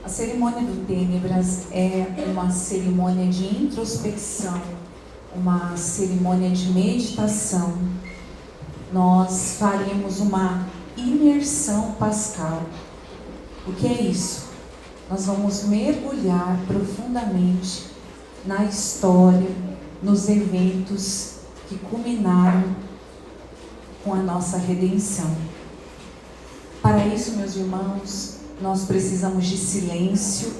A cerimônia do Tênebras é uma cerimônia de introspecção, uma cerimônia de meditação. Nós faremos uma imersão pascal. O que é isso? Nós vamos mergulhar profundamente na história, nos eventos que culminaram com a nossa redenção. Para isso, meus irmãos, nós precisamos de silêncio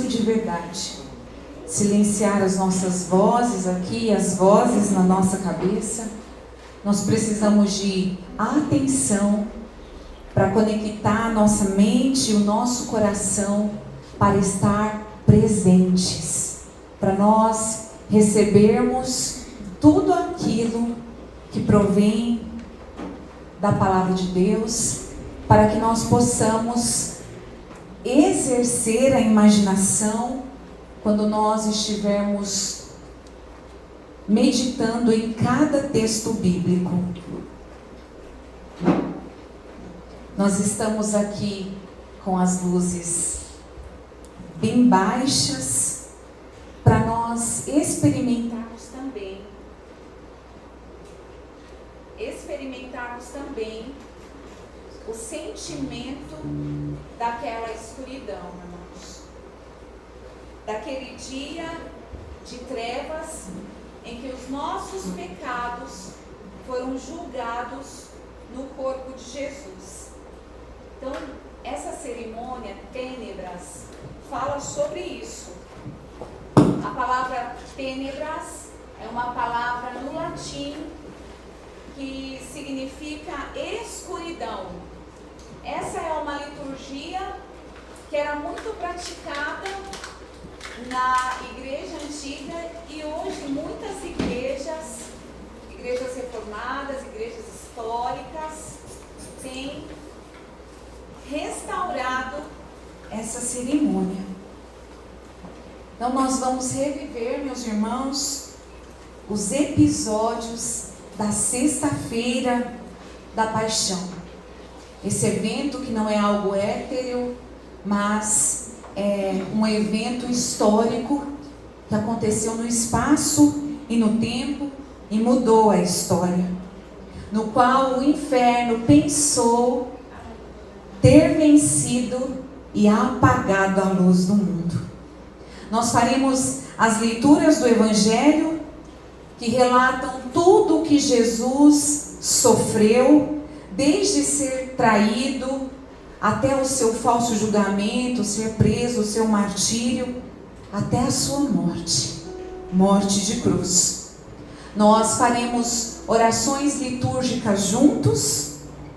de verdade. Silenciar as nossas vozes aqui, as vozes na nossa cabeça. Nós precisamos de atenção para conectar a nossa mente e o nosso coração para estar presentes, para nós recebermos tudo aquilo que provém da palavra de Deus, para que nós possamos exercer a imaginação quando nós estivermos meditando em cada texto bíblico. Nós estamos aqui com as luzes bem baixas para nós experimentarmos também o sentimento daquela escuridão, irmãos. Daquele dia de trevas em que os nossos pecados foram julgados no corpo de Jesus. Então, essa cerimônia, Tênebras, fala sobre isso. A palavra Tênebras é uma palavra no latim que significa escuridão. Essa é uma liturgia que era muito praticada na igreja antiga e hoje muitas igrejas reformadas, igrejas históricas, têm restaurado essa cerimônia. Então nós vamos reviver, meus irmãos, os episódios da sexta-feira da paixão. Esse evento que não é algo étereo, mas é um evento histórico que aconteceu no espaço e no tempo e mudou a história, no qual o inferno pensou ter vencido e apagado a luz do mundo. Nós faremos as leituras do Evangelho que relatam tudo o que Jesus sofreu, desde ser traído até o seu falso julgamento, ser preso, o seu martírio, até a sua morte de cruz. Nós faremos orações litúrgicas juntos,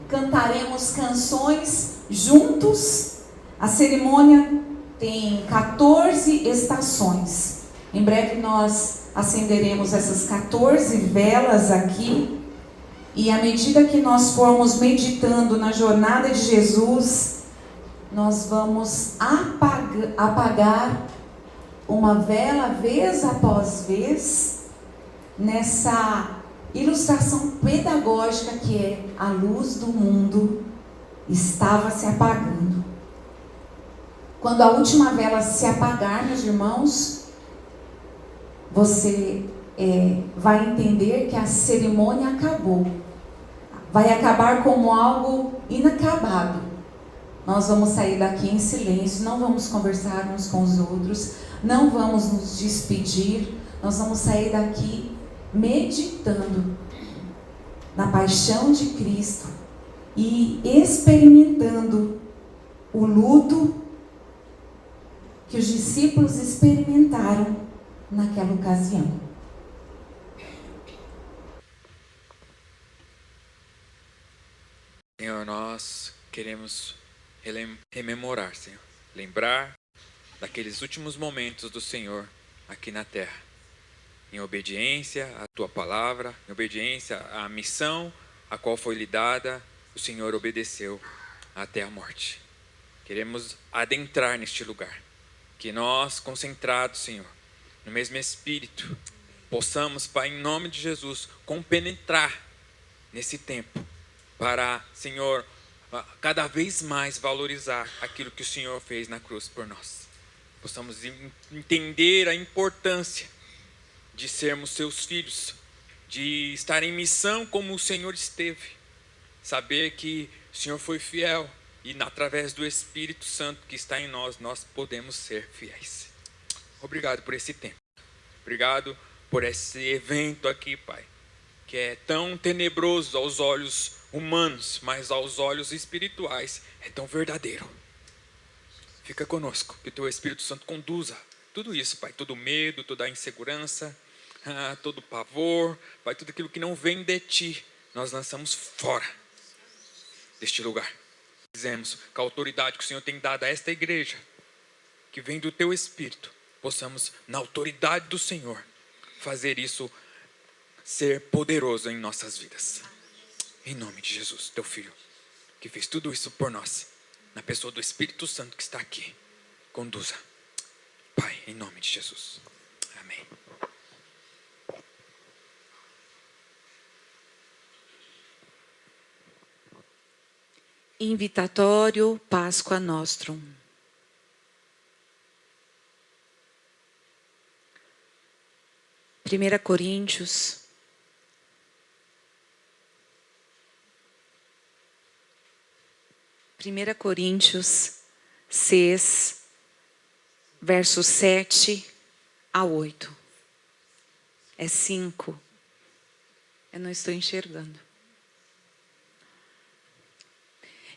cantaremos canções juntos. A cerimônia tem 14 estações. Em breve nós acenderemos essas 14 velas aqui. E à medida que nós formos meditando na jornada de Jesus, nós vamos apagar uma vela vez após vez, nessa ilustração pedagógica que é a luz do mundo estava se apagando. Quando a última vela se apagar, meus irmãos, você vai entender que a cerimônia acabou. Vai acabar como algo inacabado. Nós vamos sair daqui em silêncio, não vamos conversar uns com os outros, não vamos nos despedir, nós vamos sair daqui meditando na paixão de Cristo e experimentando o luto que os discípulos experimentaram naquela ocasião. Senhor, nós queremos rememorar, Senhor, lembrar daqueles últimos momentos do Senhor aqui na terra, em obediência à Tua palavra, em obediência à missão a qual foi lhe dada, o Senhor obedeceu até a morte. Queremos adentrar neste lugar, que nós, concentrados, Senhor, no mesmo Espírito, possamos, Pai, em nome de Jesus, compenetrar nesse tempo, para, Senhor, cada vez mais valorizar aquilo que o Senhor fez na cruz por nós. Possamos entender a importância de sermos seus filhos, de estar em missão como o Senhor esteve. Saber que o Senhor foi fiel e através do Espírito Santo que está em nós, nós podemos ser fiéis. Obrigado por esse tempo. Obrigado por esse evento aqui, Pai, que é tão tenebroso aos olhos humanos, mas aos olhos espirituais é tão verdadeiro. Fica conosco, que o Teu Espírito Santo conduza tudo isso, Pai, todo medo, toda a insegurança, todo pavor, Pai, tudo aquilo que não vem de Ti, nós lançamos fora deste lugar. Dizemos que a autoridade que o Senhor tem dado a esta igreja, que vem do Teu Espírito, possamos, na autoridade do Senhor, fazer isso ser poderoso em nossas vidas. Em nome de Jesus, Teu Filho, que fez tudo isso por nós, na pessoa do Espírito Santo que está aqui, conduza. Pai, em nome de Jesus. Amém. Invitatório Páscoa Nostrum. Primeira Coríntios 6, versos 7 a 8. É 5. Eu não estou enxergando.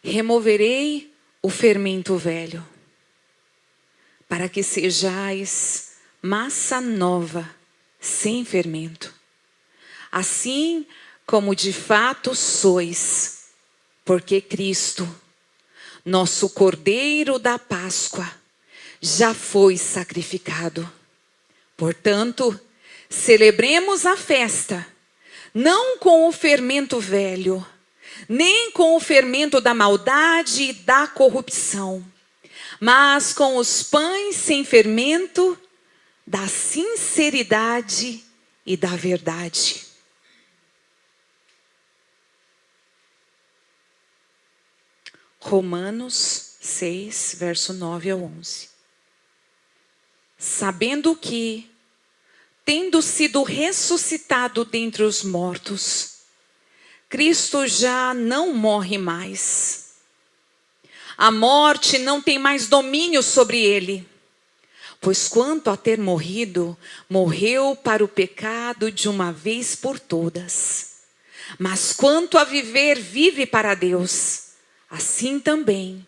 Removerei o fermento velho, para que sejais massa nova, sem fermento. Assim como de fato sois, porque Cristo, nosso Cordeiro da Páscoa, já foi sacrificado. Portanto, celebremos a festa, não com o fermento velho, nem com o fermento da maldade e da corrupção, mas com os pães sem fermento, da sinceridade e da verdade. Romanos 6, verso 9 a 11. Sabendo que, tendo sido ressuscitado dentre os mortos, Cristo já não morre mais. A morte não tem mais domínio sobre ele. Pois quanto a ter morrido, morreu para o pecado de uma vez por todas. Mas quanto a viver, vive para Deus. Assim também,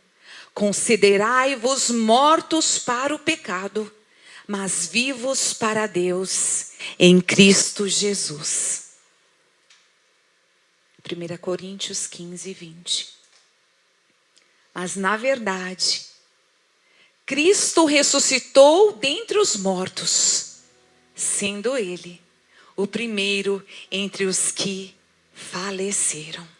considerai-vos mortos para o pecado, mas vivos para Deus em Cristo Jesus. 1 Coríntios 15, 20. Mas na verdade, Cristo ressuscitou dentre os mortos, sendo Ele o primeiro entre os que faleceram.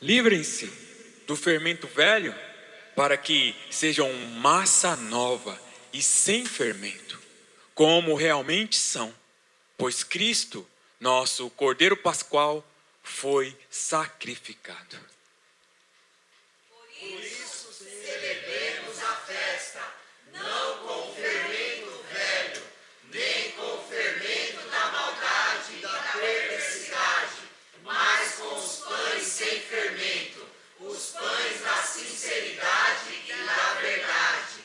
Livrem-se do fermento velho, para que sejam massa nova e sem fermento, como realmente são, pois Cristo, nosso Cordeiro Pascual, foi sacrificado. Por isso celebremos a festa, não com o fermento velho, nem com o fermento da maldade e da perversidade, mas com os pães sem fermento, os pães da sinceridade e da verdade.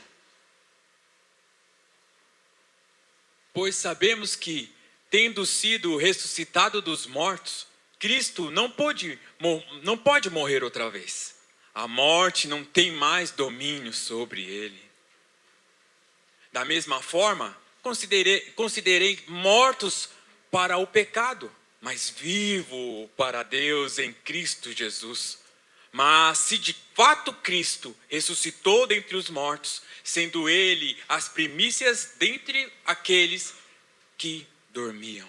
Pois sabemos que, tendo sido ressuscitado dos mortos, Cristo não pode morrer outra vez. A morte não tem mais domínio sobre ele. Da mesma forma, considerei mortos para o pecado, mas vivo para Deus em Cristo Jesus. Mas se de fato Cristo ressuscitou dentre os mortos, sendo ele as primícias dentre aqueles que dormiam.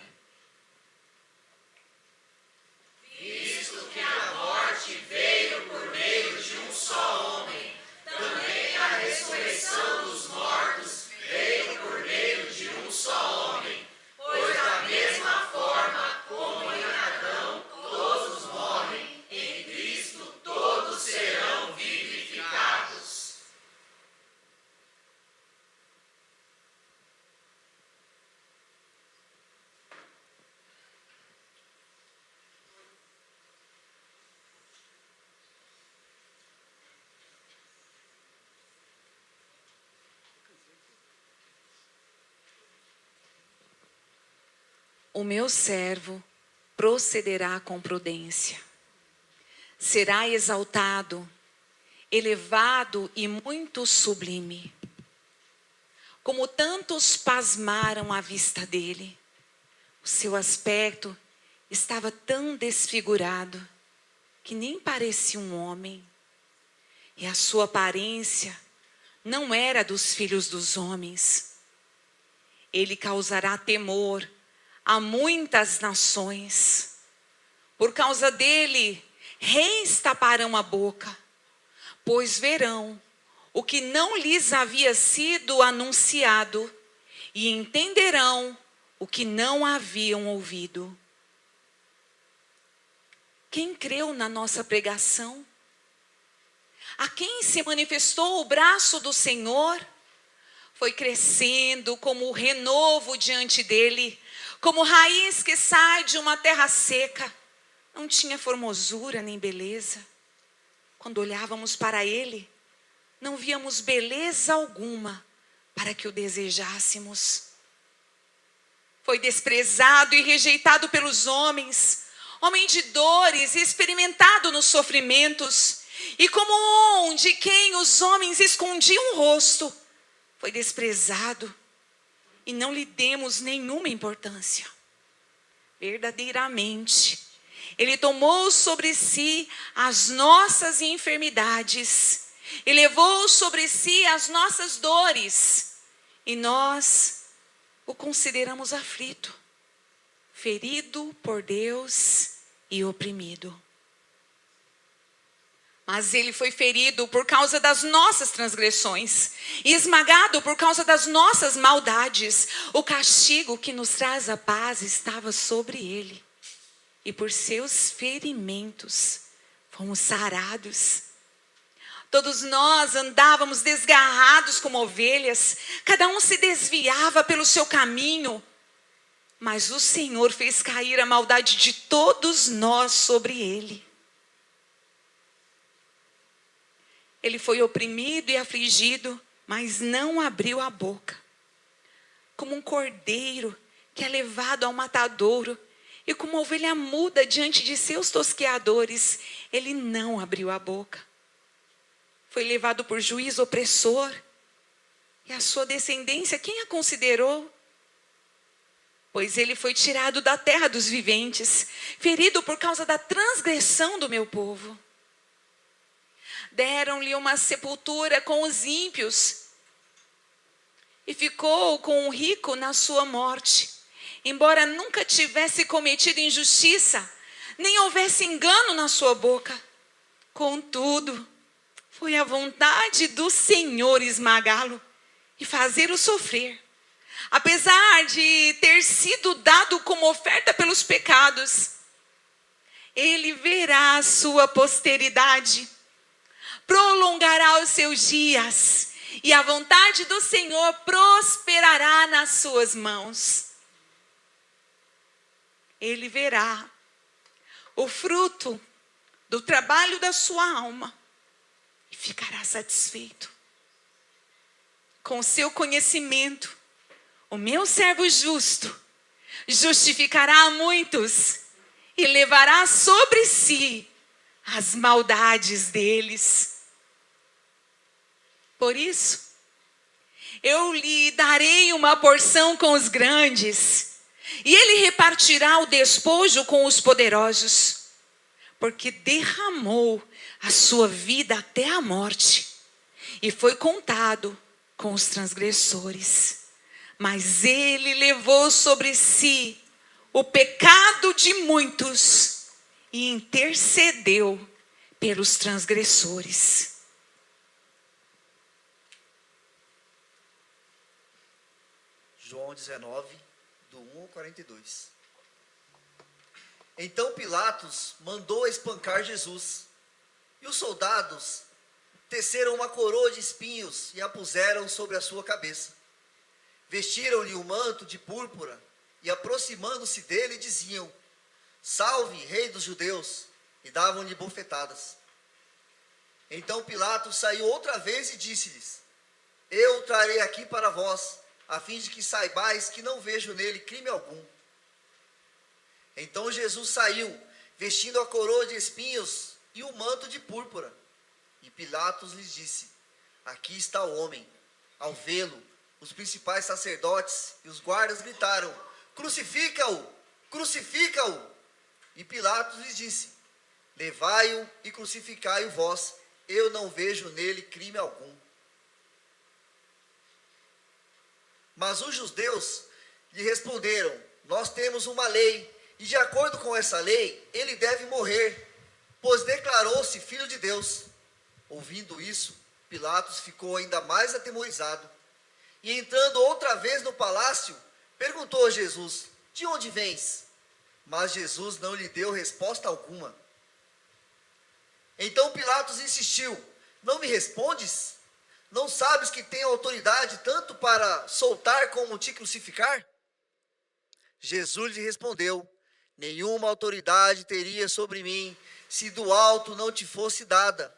Visto que a morte veio por meio de um só homem, também a ressurreição dos mortos veio por meio de um só homem. Pois da mesma forma como em Adão todos morrem, em Cristo todos serão vivificados. O meu servo procederá com prudência. Será exaltado, elevado e muito sublime. Como tantos pasmaram à vista dele, o seu aspecto estava tão desfigurado que nem parecia um homem. E a sua aparência não era dos filhos dos homens. Ele causará temor a muitas nações. Por causa dele, reis taparão a boca, pois verão o que não lhes havia sido anunciado e entenderão o que não haviam ouvido. Quem creu na nossa pregação? A quem se manifestou o braço do Senhor? Foi crescendo como o renovo diante dele, como raiz que sai de uma terra seca. Não tinha formosura nem beleza. quando olhávamos para ele, não víamos beleza alguma para que o desejássemos. Foi desprezado e rejeitado pelos homens, homem de dores, experimentado nos sofrimentos, e como um de quem os homens escondiam o rosto, foi desprezado e não lhe demos nenhuma importância. Verdadeiramente, ele tomou sobre si as nossas enfermidades e levou sobre si as nossas dores, e nós o consideramos aflito, ferido por Deus e oprimido. Mas ele foi ferido por causa das nossas transgressões e esmagado por causa das nossas maldades. O castigo que nos traz a paz estava sobre ele, e por seus ferimentos fomos sarados. Todos nós andávamos desgarrados como ovelhas, cada um se desviava pelo seu caminho, mas o Senhor fez cair a maldade de todos nós sobre ele. Ele foi oprimido e afligido, mas não abriu a boca. Como um cordeiro que é levado ao matadouro, e como uma ovelha muda diante de seus tosqueadores, ele não abriu a boca. Foi levado por juiz opressor, e a sua descendência, quem a considerou? Pois ele foi tirado da terra dos viventes, ferido por causa da transgressão do meu povo. Deram-lhe uma sepultura com os ímpios, e ficou com o rico na sua morte, embora nunca tivesse cometido injustiça, nem houvesse engano na sua boca. Contudo, foi a vontade do Senhor esmagá-lo e fazê-lo sofrer. Apesar de ter sido dado como oferta pelos pecados, ele verá a sua posteridade, prolongará os seus dias, e a vontade do Senhor prosperará nas suas mãos. Ele verá o fruto do trabalho da sua alma e ficará satisfeito. Com o seu conhecimento, o meu servo justo justificará a muitos e levará sobre si as maldades deles. Por isso, eu lhe darei uma porção com os grandes, e ele repartirá o despojo com os poderosos, porque derramou a sua vida até a morte, e foi contado com os transgressores. Mas ele levou sobre si o pecado de muitos e intercedeu pelos transgressores. João 19, do 1 ao 42. Então Pilatos mandou espancar Jesus, e os soldados teceram uma coroa de espinhos e a puseram sobre a sua cabeça. Vestiram-lhe um manto de púrpura e, aproximando-se dele, diziam: Salve, Rei dos Judeus! E davam-lhe bofetadas. Então Pilatos saiu outra vez e disse-lhes: Eu o trarei aqui para vós, a fim de que saibais que não vejo nele crime algum. Então Jesus saiu, vestindo a coroa de espinhos e o manto de púrpura. E Pilatos lhes disse: Aqui está o homem. Ao vê-lo, os principais sacerdotes e os guardas gritaram: Crucifica-o! Crucifica-o! E Pilatos lhes disse: Levai-o e crucificai-o vós. Eu não vejo nele crime algum. Mas os judeus lhe responderam: Nós temos uma lei, e de acordo com essa lei, ele deve morrer, pois declarou-se filho de Deus. Ouvindo isso, Pilatos ficou ainda mais atemorizado, e entrando outra vez no palácio, perguntou a Jesus: De onde vens? Mas Jesus não lhe deu resposta alguma. Então Pilatos insistiu: Não me respondes? Não sabes que tenho autoridade tanto para soltar como te crucificar? Jesus lhe respondeu: Nenhuma autoridade teria sobre mim, se do alto não te fosse dada.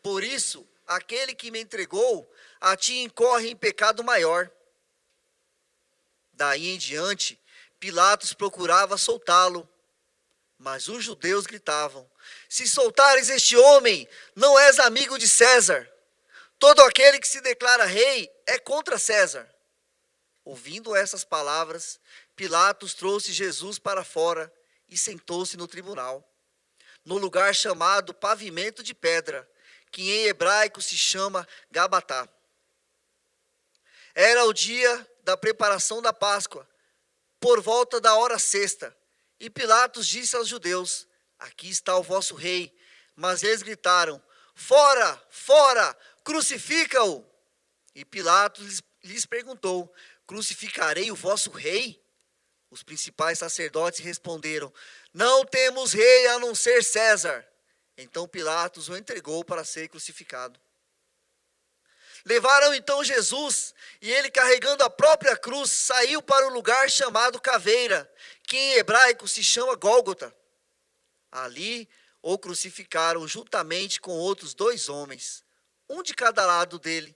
Por isso, aquele que me entregou a ti incorre em pecado maior. Daí em diante, Pilatos procurava soltá-lo, mas os judeus gritavam: se soltares este homem, não és amigo de César. Todo aquele que se declara rei é contra César. Ouvindo essas palavras, Pilatos trouxe Jesus para fora e sentou-se no tribunal, no lugar chamado Pavimento de Pedra, que em hebraico se chama Gabatá. Era o dia da preparação da Páscoa, por volta da hora sexta, e Pilatos disse aos judeus: aqui está o vosso rei. Mas eles gritaram: fora, fora, crucifica-o. E Pilatos lhes perguntou: crucificarei o vosso rei? Os principais sacerdotes responderam: não temos rei a não ser César. Então Pilatos o entregou para ser crucificado. Levaram então Jesus, e ele, carregando a própria cruz, saiu para o lugar chamado Caveira, que em hebraico se chama Gólgota. Ali o crucificaram juntamente com outros 2 homens, um de cada lado dele.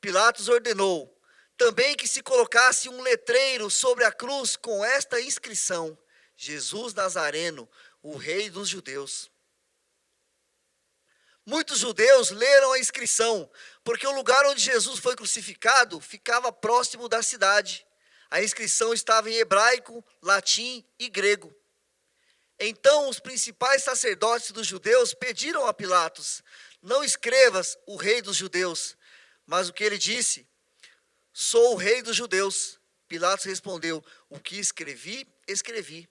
Pilatos ordenou também que se colocasse um letreiro sobre a cruz com esta inscrição: Jesus Nazareno, o rei dos judeus. Muitos judeus leram a inscrição, porque o lugar onde Jesus foi crucificado ficava próximo da cidade. A inscrição estava em hebraico, latim e grego. Então os principais sacerdotes dos judeus pediram a Pilatos: não escrevas o rei dos judeus. Mas o que ele disse? Sou o rei dos judeus. Pilatos respondeu: o que escrevi, escrevi.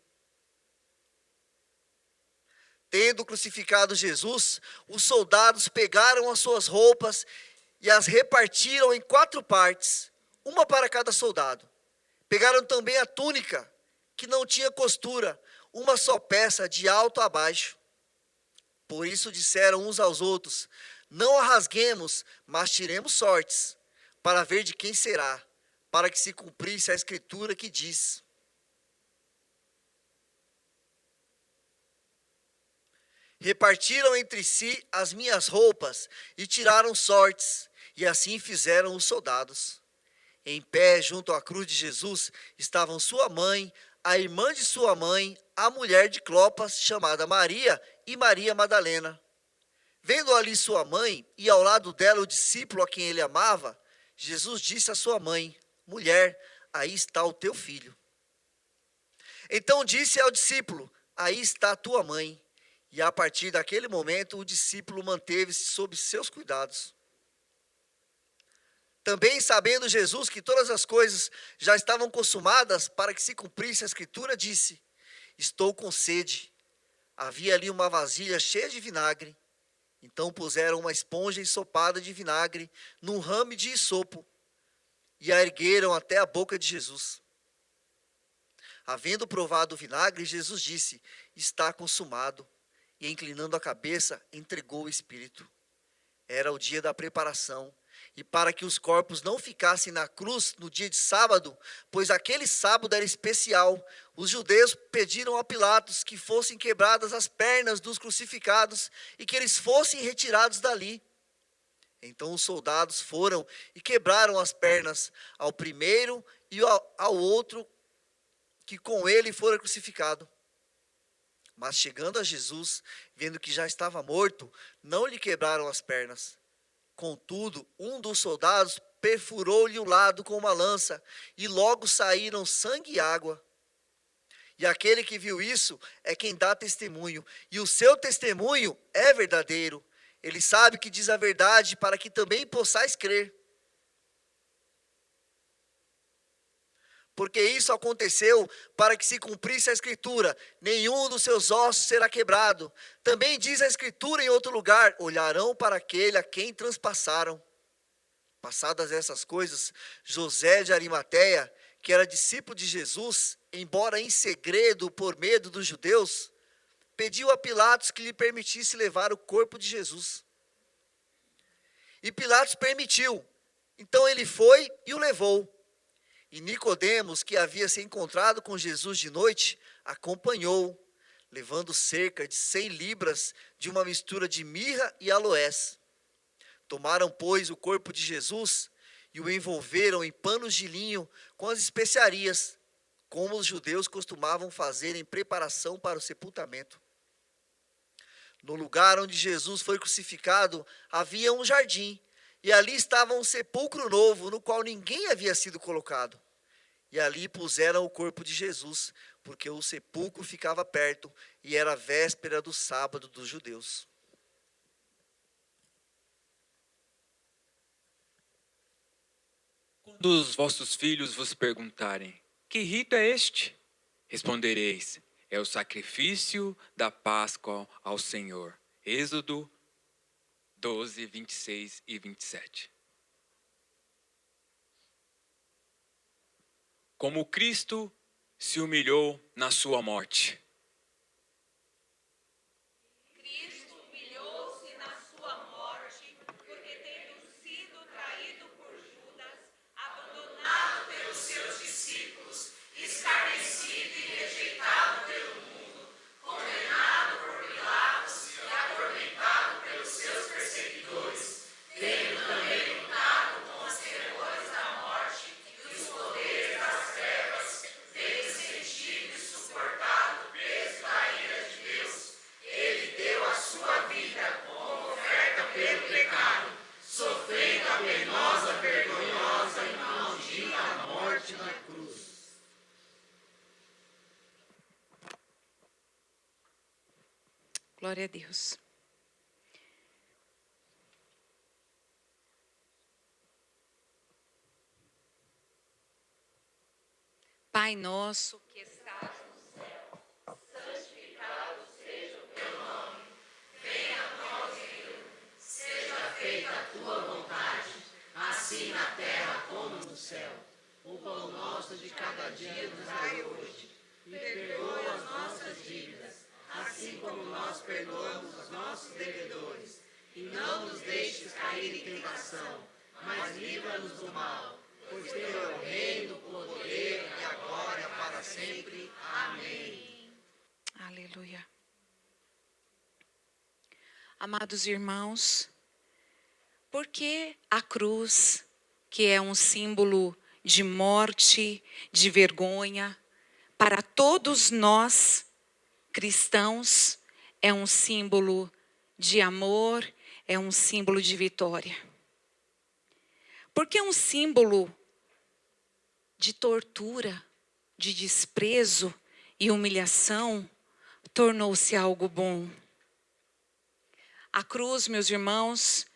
Tendo crucificado Jesus, os soldados pegaram as suas roupas e as repartiram em 4 partes, uma para cada soldado. Pegaram também a túnica, que não tinha costura, uma só peça de alto a baixo. Por isso disseram uns aos outros: não a rasguemos, mas tiremos sortes, para ver de quem será, para que se cumprisse a escritura que diz: repartiram entre si as minhas roupas e tiraram sortes, e assim fizeram os soldados. Em pé junto à cruz de Jesus estavam sua mãe, a irmã de sua mãe, a mulher de Clopas, chamada Maria, e Maria Madalena. Vendo ali sua mãe e ao lado dela o discípulo a quem ele amava, Jesus disse à sua mãe: mulher, aí está o teu filho. Então disse ao discípulo: aí está a tua mãe. E a partir daquele momento o discípulo manteve-se sob seus cuidados. Também sabendo Jesus que todas as coisas já estavam consumadas para que se cumprisse a escritura, disse: estou com sede. Havia ali uma vasilha cheia de vinagre. Então puseram uma esponja ensopada de vinagre num rame de isopo e a ergueram até a boca de Jesus. Havendo provado o vinagre, Jesus disse: está consumado. E inclinando a cabeça, entregou o Espírito. Era o dia da preparação, e para que os corpos não ficassem na cruz no dia de sábado, pois aquele sábado era especial, os judeus pediram a Pilatos que fossem quebradas as pernas dos crucificados e que eles fossem retirados dali. Então os soldados foram e quebraram as pernas ao primeiro e ao outro que com ele fora crucificado. Mas chegando a Jesus, vendo que já estava morto, não lhe quebraram as pernas. Contudo, um dos soldados perfurou-lhe o lado com uma lança, e logo saíram sangue e água. E aquele que viu isso é quem dá testemunho, e o seu testemunho é verdadeiro. Ele sabe que diz a verdade, para que também possais crer. Porque isso aconteceu para que se cumprisse a escritura: nenhum dos seus ossos será quebrado. Também diz a escritura em outro lugar: olharão para aquele a quem transpassaram. Passadas essas coisas, José de Arimateia, que era discípulo de Jesus, embora em segredo por medo dos judeus, pediu a Pilatos que lhe permitisse levar o corpo de Jesus. E Pilatos permitiu. Então ele foi e o levou. E Nicodemos, que havia se encontrado com Jesus de noite, acompanhou. levando cerca de 100 libras de uma mistura de mirra e aloés. Tomaram, pois, o corpo de Jesus e o envolveram em panos de linho com as especiarias, como os judeus costumavam fazer em preparação para o sepultamento. No lugar onde Jesus foi crucificado havia um jardim, e ali estava um sepulcro novo, no qual ninguém havia sido colocado. E ali puseram o corpo de Jesus, porque o sepulcro ficava perto, e era a véspera do sábado dos judeus. Quando os vossos filhos vos perguntarem, que rito é este? Respondereis, é o sacrifício da Páscoa ao Senhor. Êxodo 12, 26 e 27. Como Cristo se humilhou na sua morte. Cristo humilhou-se na sua morte, porque tendo sido traído por Judas, abandonado pelos seus discípulos, escarnecido e rejeitado pelo mundo, condenado por Pilatos e atormentado pelos seus perseguidores, tendo também lutado com os terrores da morte e os poderes das trevas, tendo sentido e suportado o peso da ira de Deus. Ele deu a sua vida como oferta pelo pecado, sofrendo a penosa, vergonhosa e maldita morte na cruz. Glória a Deus. Pai nosso que estás no céu, Santificado seja o teu nome, venha a nós o reino, seja feita a tua vontade, assim na terra como no céu. O pão nosso de cada dia nos dai hoje, e perdoa as nossas dívidas, assim como nós perdoamos os nossos devedores. E não nos deixes cair em tentação, mas livra-nos do mal, pois teu é o reino, o poder e a glória para sempre. Amém. aleluia. Amados irmãos, por que a cruz, que é um símbolo de morte, de vergonha, para todos nós cristãos, é um símbolo de amor, é um símbolo de vitória? Porque é um símbolo de tortura, de desprezo e humilhação, tornou-se algo bom. A cruz, meus irmãos,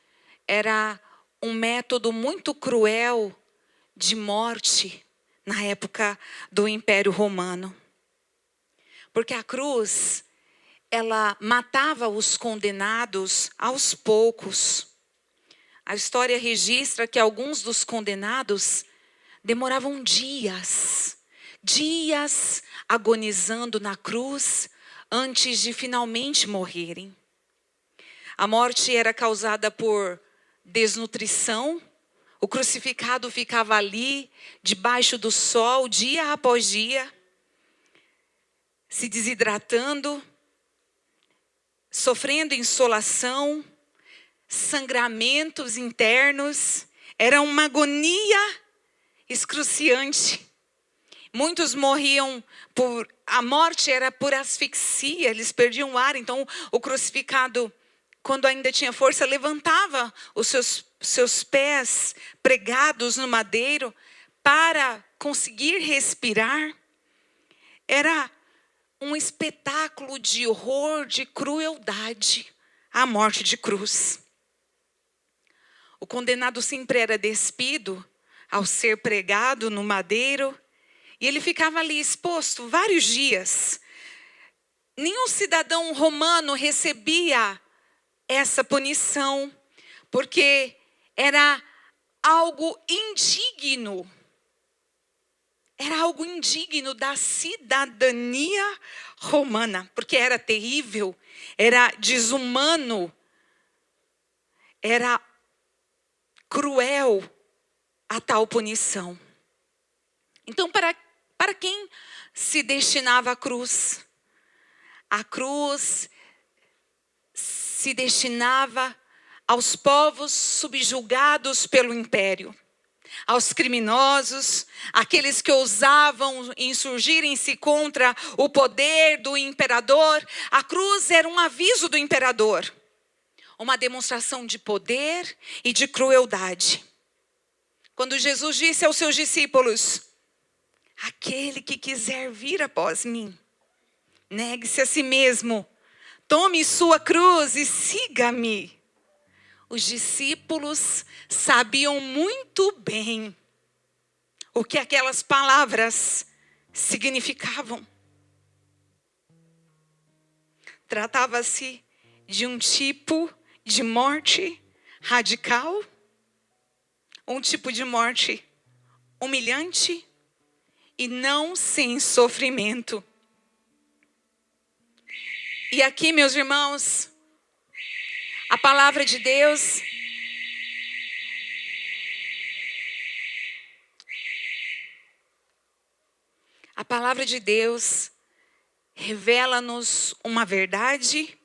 era um método muito cruel de morte na época do Império Romano. Porque a cruz, ela matava os condenados aos poucos. A história registra que alguns dos condenados demoravam dias agonizando na cruz antes de finalmente morrerem. A morte era causada por desnutrição. O crucificado ficava ali, debaixo do sol, dia após dia, se desidratando, sofrendo insolação, sangramentos internos. Era uma agonia excruciante. Muitos morriam por... A morte era por asfixia, eles perdiam o ar. Então o crucificado, quando ainda tinha força, levantava os seus pés pregados no madeiro para conseguir respirar. Era um espetáculo de horror, de crueldade, a morte de cruz. O condenado sempre era despido ao ser pregado no madeiro, e ele ficava ali exposto vários dias. Nenhum cidadão romano recebia essa punição, porque era algo indigno. Era algo indigno da cidadania romana, porque era terrível, era desumano, era cruel a tal punição. Então, para quem se destinava a cruz? A cruz se destinava aos povos subjugados pelo império, aos criminosos, aqueles que ousavam insurgirem-se contra o poder do imperador. A cruz era um aviso do imperador, uma demonstração de poder e de crueldade. Quando Jesus disse aos seus discípulos: aquele que quiser vir após mim, negue-se a si mesmo, tome sua cruz e siga-me. Os discípulos sabiam muito bem o que aquelas palavras significavam. Tratava-se de um tipo de morte radical, um tipo de morte humilhante e não sem sofrimento. E aqui, meus irmãos, a palavra de Deus revela-nos uma verdade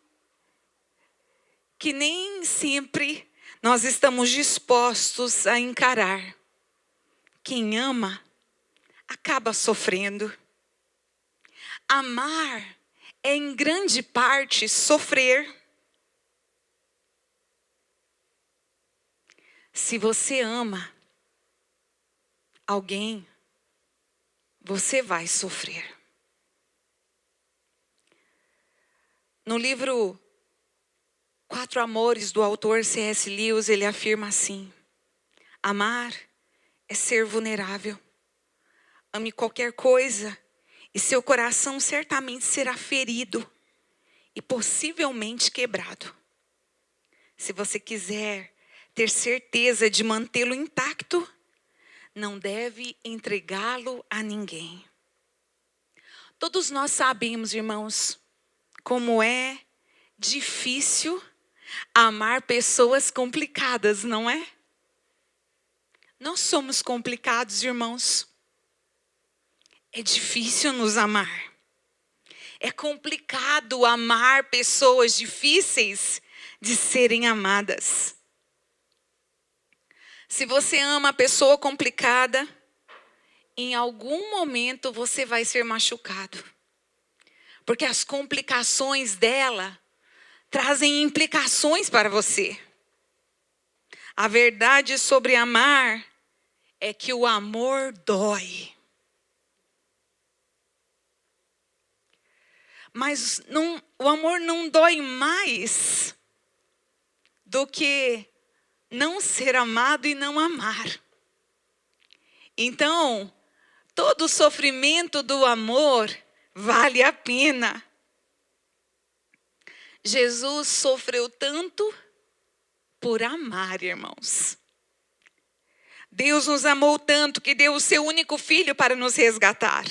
que nem sempre nós estamos dispostos a encarar. Quem ama acaba sofrendo. Amar é em grande parte sofrer. Se você ama alguém, você vai sofrer. No livro 4 Amores, do autor C.S. Lewis, ele afirma assim: amar é ser vulnerável. Ame qualquer coisa e seu coração certamente será ferido e possivelmente quebrado. Se você quiser ter certeza de mantê-lo intacto, não deve entregá-lo a ninguém. Todos nós sabemos, irmãos, como é difícil amar pessoas complicadas, não é? Nós somos complicados, irmãos. É difícil nos amar. É complicado amar pessoas difíceis de serem amadas. Se você ama a pessoa complicada, em algum momento você vai ser machucado. Porque as complicações dela trazem implicações para você. A verdade sobre amar é que o amor dói. Mas o amor não dói mais do que não ser amado e não amar. Então, todo o sofrimento do amor vale a pena. Jesus sofreu tanto por amar, irmãos. Deus nos amou tanto que deu o seu único filho para nos resgatar.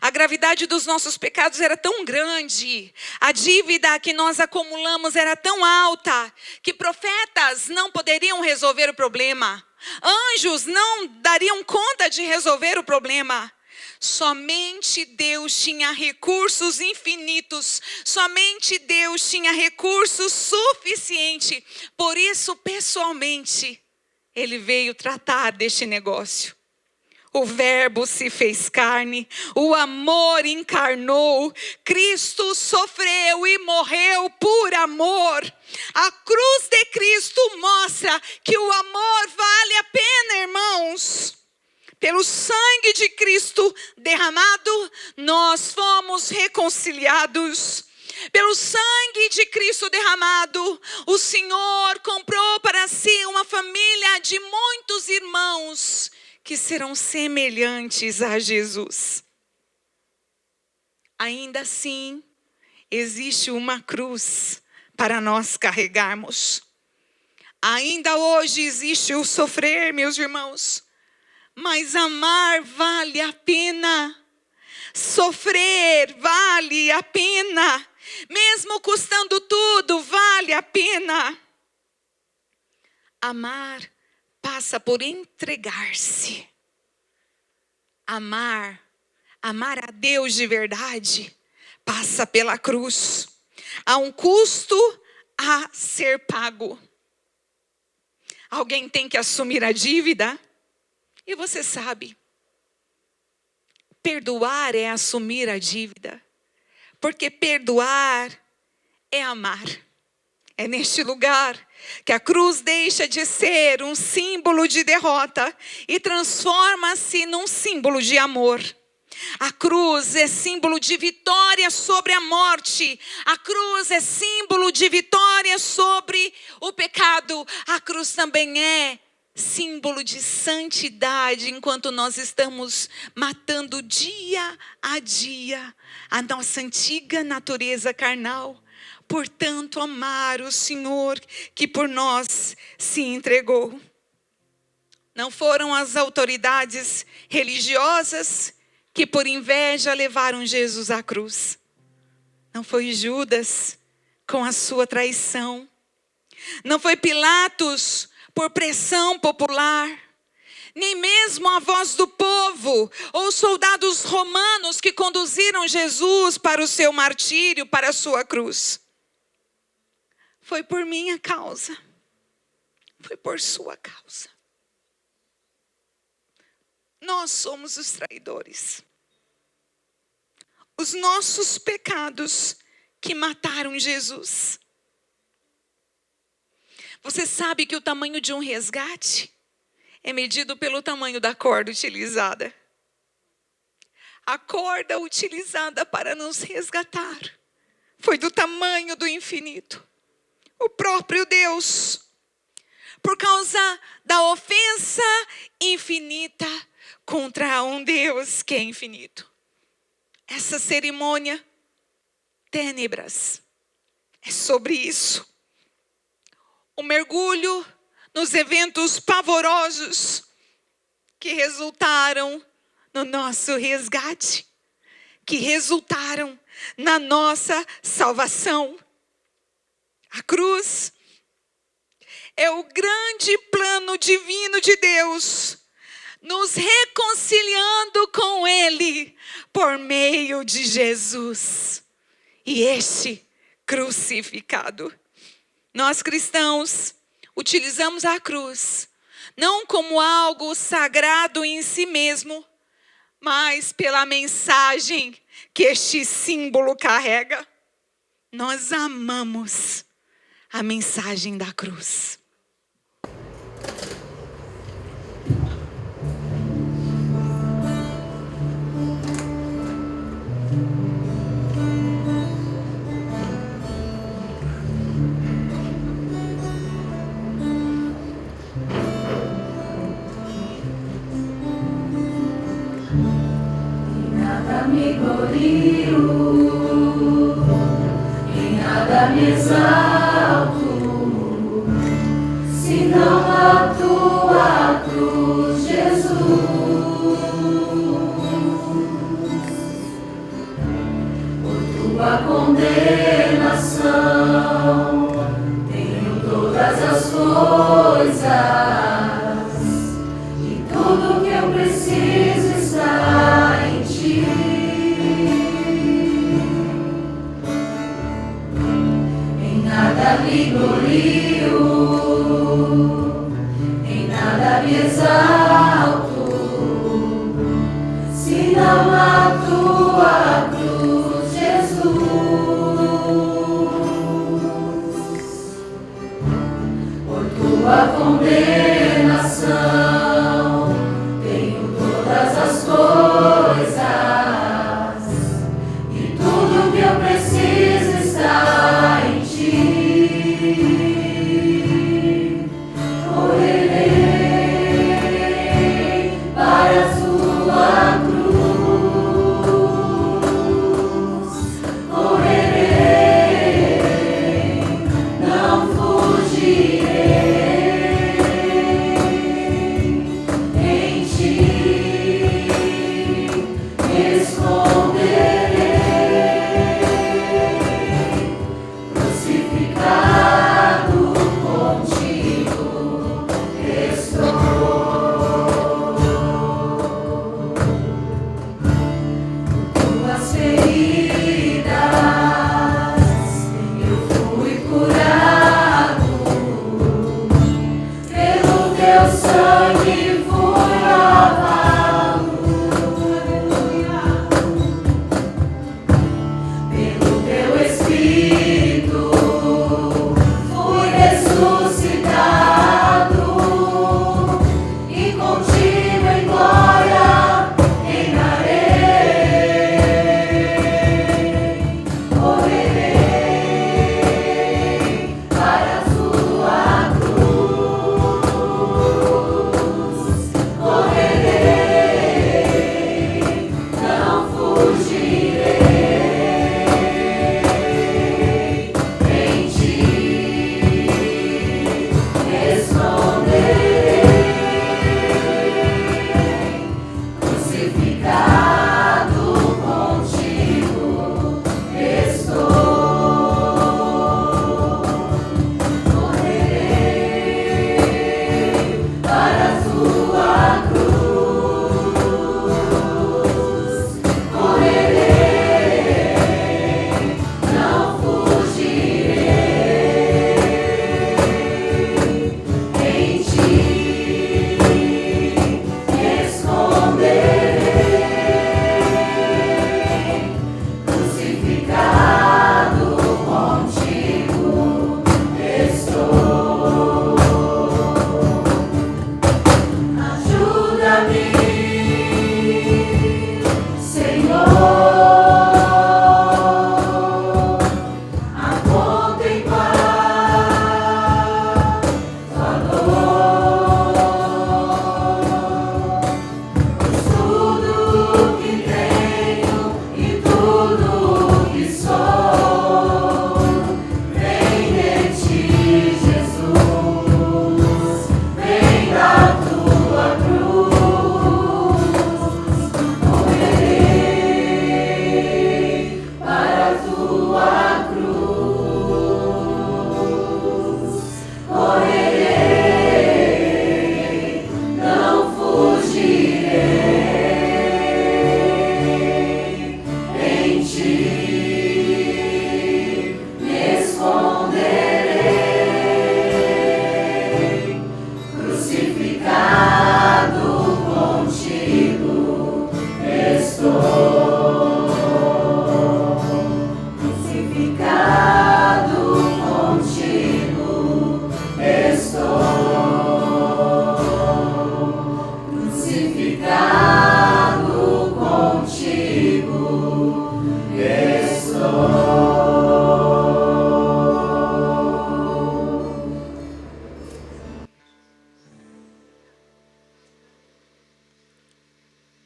A gravidade dos nossos pecados era tão grande, a dívida que nós acumulamos era tão alta, que profetas não poderiam resolver o problema. Anjos não dariam conta de resolver o problema. Somente Deus tinha recursos infinitos, somente Deus tinha recursos suficientes. Por isso, pessoalmente, Ele veio tratar deste negócio. O Verbo se fez carne, o amor encarnou, Cristo sofreu e morreu por amor. A cruz de Cristo mostra que o amor vale a pena, irmãos. Pelo sangue de Cristo derramado, nós fomos reconciliados. Pelo sangue de Cristo derramado, o Senhor comprou para si uma família de muitos irmãos que serão semelhantes a Jesus. Ainda assim, existe uma cruz para nós carregarmos. Ainda hoje existe o sofrer, meus irmãos. Mas amar vale a pena. Sofrer vale a pena. Mesmo custando tudo, vale a pena. Amar passa por entregar-se. Amar a Deus de verdade, passa pela cruz. Há um custo a ser pago. Alguém tem que assumir a dívida. E você sabe, perdoar é assumir a dívida. Porque perdoar é amar. É neste lugar que a cruz deixa de ser um símbolo de derrota e transforma-se num símbolo de amor. A cruz é símbolo de vitória sobre a morte. A cruz é símbolo de vitória sobre o pecado. A cruz também é símbolo de santidade, enquanto nós estamos matando dia a dia a nossa antiga natureza carnal. Portanto, amar o Senhor que por nós se entregou. Não foram as autoridades religiosas que por inveja levaram Jesus à cruz. Não foi Judas com a sua traição. Não foi Pilatos por pressão popular. Nem mesmo a voz do povo ou soldados romanos que conduziram Jesus para o seu martírio, para a sua cruz. Foi por minha causa. Foi por sua causa. Nós somos os traidores. Os nossos pecados que mataram Jesus. Você sabe que o tamanho de um resgate é medido pelo tamanho da corda utilizada. A corda utilizada para nos resgatar foi do tamanho do infinito. O próprio Deus, por causa da ofensa infinita contra um Deus que é infinito. Essa cerimônia, tênebras, é sobre isso. O mergulho nos eventos pavorosos que resultaram no nosso resgate, que resultaram na nossa salvação. A cruz é o grande plano divino de Deus, nos reconciliando com Ele por meio de Jesus e este crucificado. Nós cristãos utilizamos a cruz não como algo sagrado em si mesmo, mas pela mensagem que este símbolo carrega. Nós amamos a mensagem da cruz. Nada me glorio, em nada me exalto, senão a tua cruz, Jesus. Por tua condenação, tenho todas as coisas, e tudo que eu preciso está em ti. Nada me glorio, em nada me exalto, senão a tua cruz, Jesus. Por tua condenação, tenho todas as coisas, e tudo que eu preciso está em ti. Correrei para a sua cruz, correrei, não fugirei.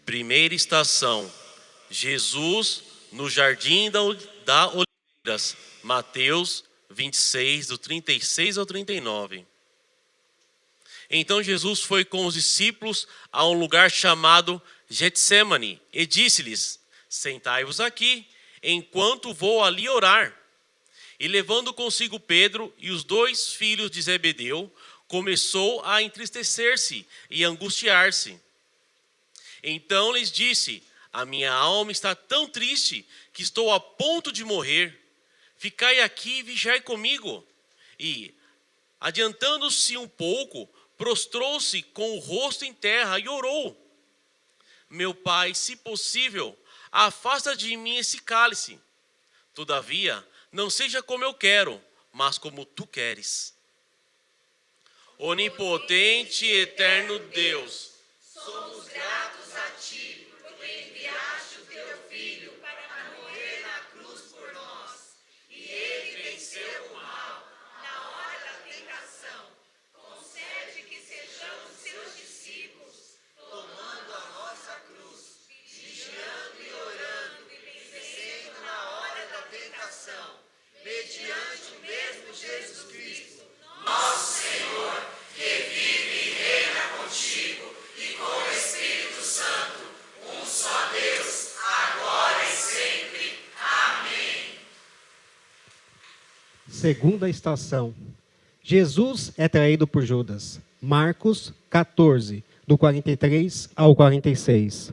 Primeira estação: Jesus no jardim da Oliveiras. Mateus 26, do 36 ao 39. Então Jesus foi com os discípulos a um lugar chamado Getsêmani e disse-lhes: sentai-vos aqui, enquanto vou ali orar. E levando consigo Pedro e os 2 filhos de Zebedeu, começou a entristecer-se e angustiar-se. Então lhes disse: a minha alma está tão triste que estou a ponto de morrer. Ficai aqui e vigiai comigo. E, adiantando-se um pouco, prostrou-se com o rosto em terra e orou: meu pai, se possível, afasta de mim esse cálice. Todavia, não seja como eu quero, mas como tu queres. Onipotente e eterno Deus, somos gratos a ti, porque enviaste o teu Filho para morrer na cruz por nós. E ele venceu o mal na hora da tentação. Concede que sejamos seus discípulos, tomando a nossa cruz, vigiando e orando, e vencendo na hora da tentação, mediante o mesmo Jesus Cristo, nosso Senhor, que vive e reina contigo e com o Espírito Santo, um só Deus, agora e sempre. Amém. Segunda estação: Jesus é traído por Judas. Marcos 14, do 43 ao 46.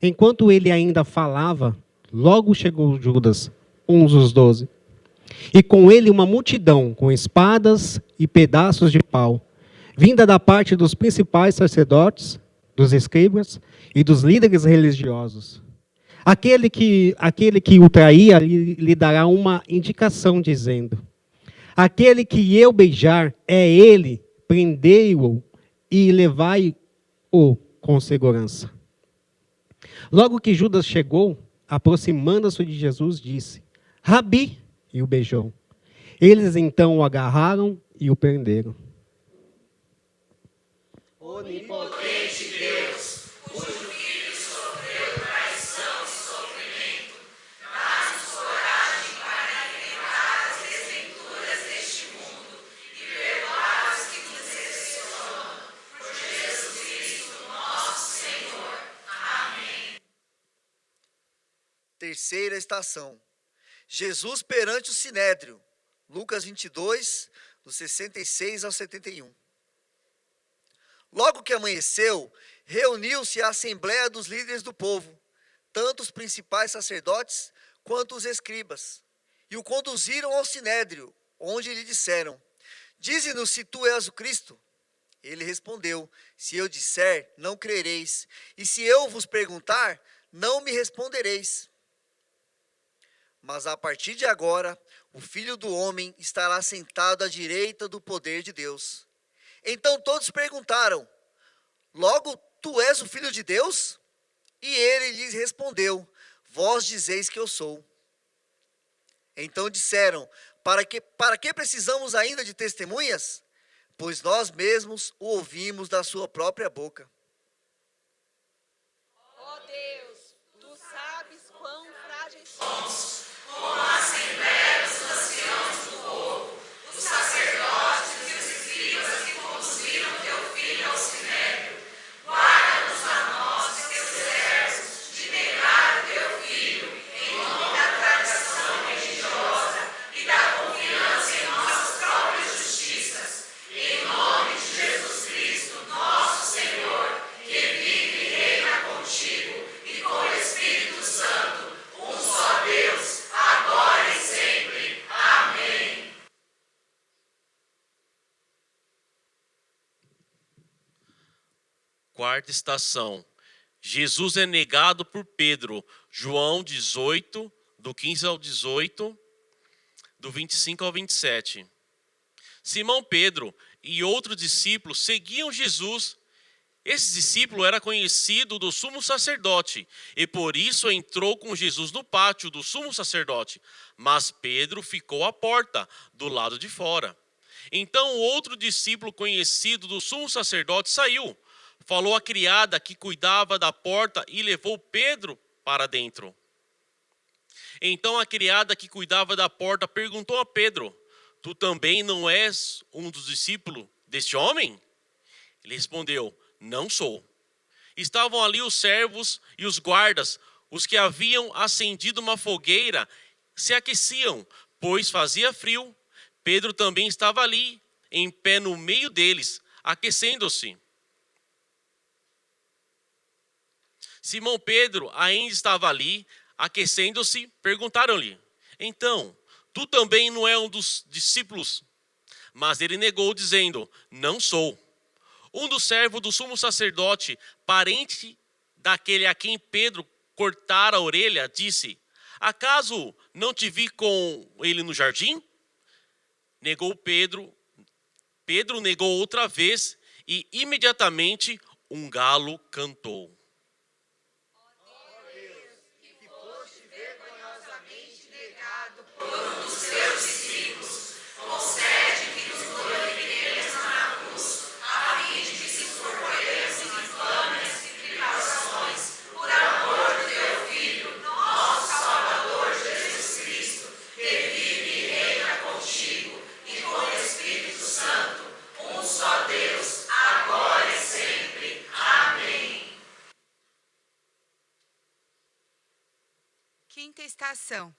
Enquanto ele ainda falava, logo chegou Judas, um dos 12. E com ele uma multidão, com espadas e pedaços de pau, vinda da parte dos principais sacerdotes, dos escribas e dos líderes religiosos. Aquele que o traía lhe dará uma indicação, dizendo: aquele que eu beijar é ele, prendei-o e levai-o com segurança. Logo que Judas chegou, aproximando-se de Jesus, disse: Rabi, e o beijou. Eles então o agarraram e o prenderam. Onipotente Deus, cujo Filho sofreu traição e sofrimento, dá-nos coragem para enfrentar as desventuras deste mundo e perdoar os que nos decepcionam. Por Jesus Cristo, nosso Senhor. Amém. Terceira estação: Jesus perante o Sinédrio. Lucas 22, do 66 ao 71. Logo que amanheceu, reuniu-se a assembleia dos líderes do povo, tanto os principais sacerdotes quanto os escribas, e o conduziram ao Sinédrio, onde lhe disseram: dize-nos se tu és o Cristo. Ele respondeu: se eu disser, não crereis, e se eu vos perguntar, não me respondereis. Mas a partir de agora, o Filho do Homem estará sentado à direita do poder de Deus. Então todos perguntaram: logo tu és o Filho de Deus? E ele lhes respondeu: vós dizeis que eu sou. Então disseram: para que precisamos ainda de testemunhas? Pois nós mesmos o ouvimos da sua própria boca. Ó Deus, tu sabes quão frágeis somos. Como a Assembleia dos Anciãos do Povo, os sacerdotes e os escribas que conduziram teu Filho ao Sinédrio, guarda-nos a nós, teus servos, de negar o teu Filho, em nome da tradição religiosa e da confiança em nossas próprias justiças. Em nome de Jesus Cristo, nosso Senhor, que vive e reina contigo e com o Espírito Santo, um só Deus, agora e sempre. Amém. Quarta estação: Jesus é negado por Pedro. João 18, do 15 ao 18, do 25 ao 27. Simão Pedro e outros discípulos seguiam Jesus. Esse discípulo era conhecido do sumo sacerdote e por isso entrou com Jesus no pátio do sumo sacerdote. Mas Pedro ficou à porta, do lado de fora. Então outro discípulo conhecido do sumo sacerdote saiu, falou à criada que cuidava da porta e levou Pedro para dentro. Então a criada que cuidava da porta perguntou a Pedro: tu também não és um dos discípulos deste homem? Ele respondeu: não sou. Estavam ali os servos e os guardas, os que haviam acendido uma fogueira, se aqueciam, pois fazia frio. Pedro também estava ali, em pé no meio deles, aquecendo-se. Simão Pedro ainda estava ali, aquecendo-se. Perguntaram-lhe: então, tu também não é um dos discípulos? Mas ele negou, dizendo: não sou. Um dos servos do sumo sacerdote, parente daquele a quem Pedro cortara a orelha, disse: acaso não te vi com ele no jardim? Negou Pedro. Pedro negou outra vez e imediatamente um galo cantou. Quinta estação.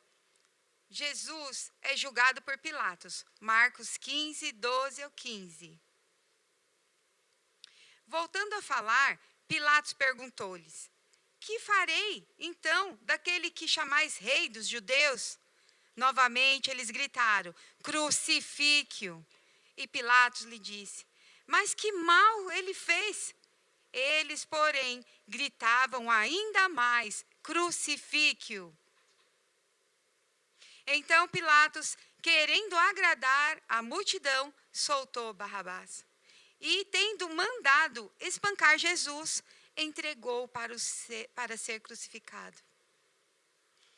Jesus é julgado por Pilatos. Marcos 15, 12 ao 15. Voltando a falar, Pilatos perguntou-lhes: que farei, então, daquele que chamais rei dos judeus? Novamente eles gritaram: crucifique-o. E Pilatos lhe disse: mas que mal ele fez? Eles, porém, gritavam ainda mais: crucifique-o. Então Pilatos, querendo agradar a multidão, soltou Barrabás. E, tendo mandado espancar Jesus, entregou para ser crucificado.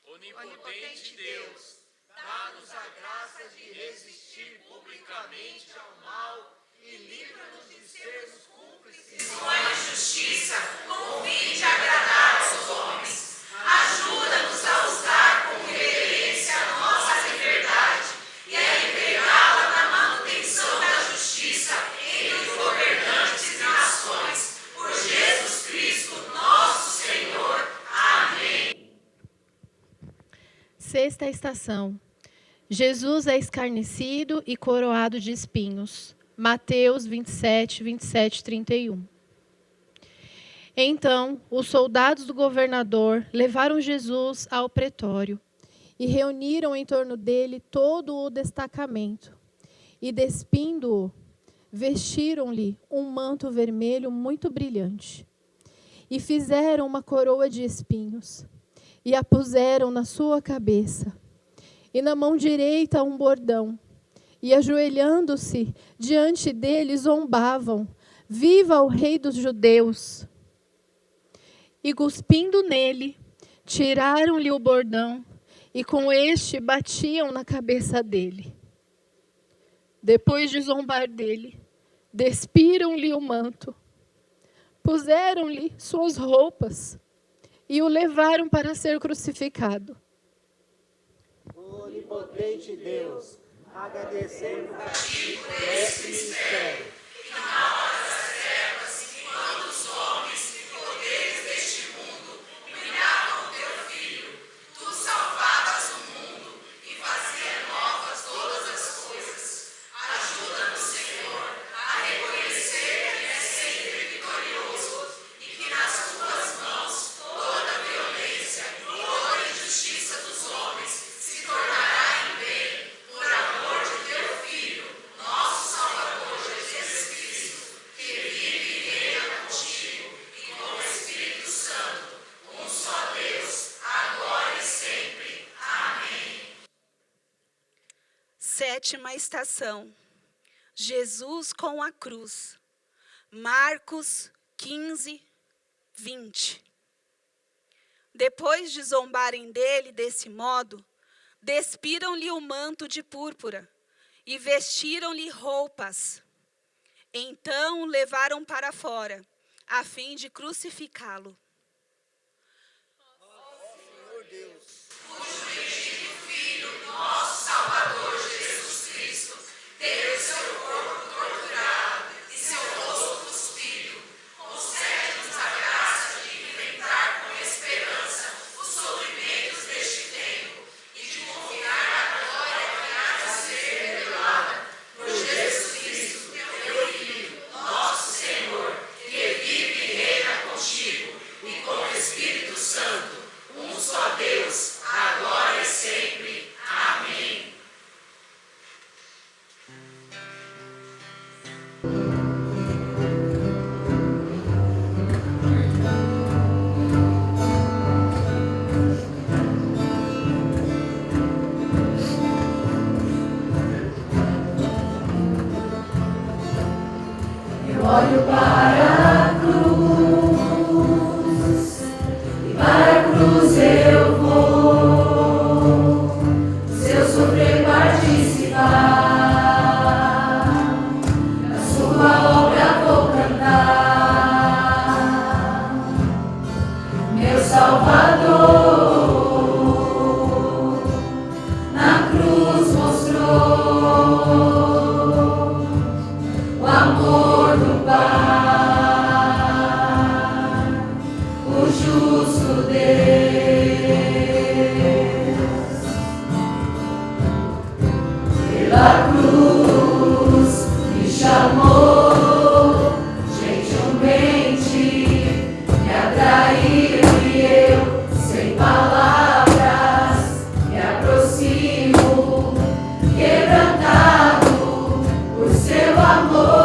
Onipotente Deus, dá-nos a graça de resistir publicamente ao mal e livra-nos de sermos cúmplices. Com a justiça, com o fim de agradar aos homens. Ajuda-nos a usar com reverência a nossa liberdade e a empregá-la na manutenção da justiça entre os governantes e nações. Por Jesus Cristo, nosso Senhor. Amém. Sexta estação. Jesus é escarnecido e coroado de espinhos. Mateus 27, 27, 31. Então, os soldados do governador levaram Jesus ao pretório e reuniram em torno dele todo o destacamento. E, despindo-o, vestiram-lhe um manto vermelho muito brilhante. E fizeram uma coroa de espinhos e a puseram na sua cabeça. E na mão direita um bordão. E, ajoelhando-se diante dele, zombavam: viva o rei dos judeus! E, cuspindo nele, tiraram-lhe o bordão e com este batiam na cabeça dele. Depois de zombar dele, despiram-lhe o manto, puseram-lhe suas roupas e o levaram para ser crucificado. Onipotente Deus, agradecemos a ti por esse mistério. Sétima estação. Jesus com a cruz. Marcos 15, 20. Depois de zombarem dele desse modo, despiram-lhe o manto de púrpura e vestiram-lhe roupas. Então o levaram para fora, a fim de crucificá-lo. Senhor Deus, olho para a cruz, e para a cruz eu vou, se eu sofrer participar, da sua obra vou cantar, meu Salvador, na cruz mostrou o amor do Pai, o justo Deus. Pela cruz me chamou, gentilmente me atraiu e eu, sem palavras, me aproximo, quebrantado por seu amor.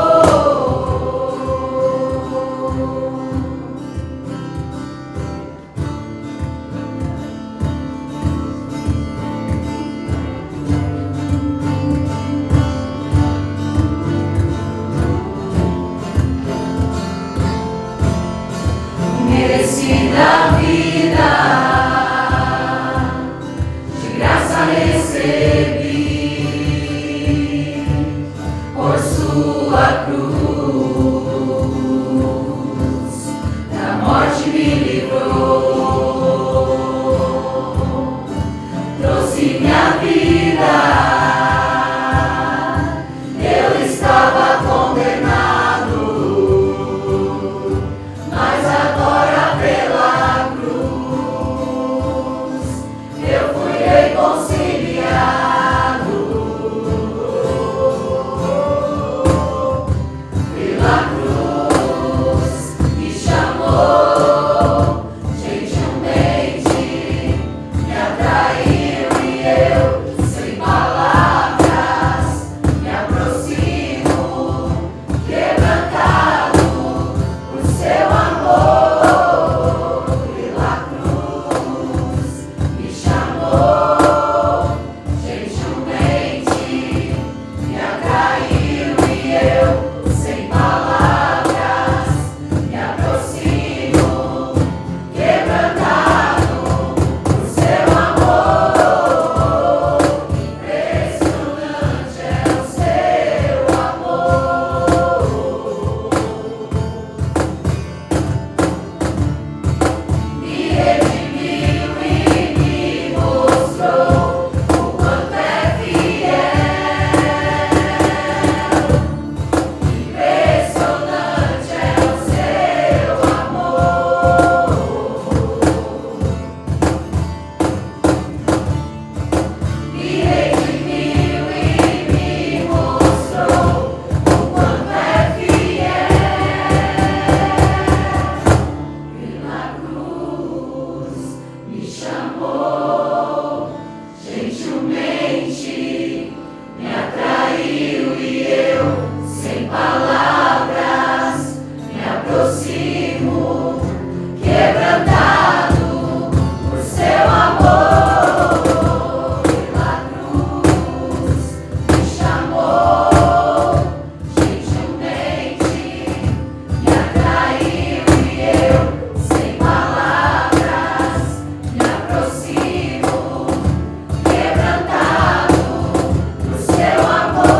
Merecida vida, de graça recebi, por sua cruz, da morte me livrou, trouxe minha vida, eu estava condenado, mas agora pela cruz eu fui reconciliado. Pela cruz me chamou, gentilmente me atraiu e eu, sem palavras, me aproximo, quebrantado por seu amor. Pela cruz me chamou, gentilmente me atraiu e eu, sem palavras, me aproximo, quebrantado por seu amor. Impressionante é o seu amor. Me redimiu e me mostrou o quanto é fiel. Impressionante é o seu amor. Me redimiu e me mostrou o quanto é fiel. Pela cruz me chamou, gentilmente me atraiu e eu, sem palavras, me aproximo, quebrantado por seu amor. Pela cruz me chamou, gentilmente me atraiu e eu, sem palavras, me aproximo, quebrantado por seu amor.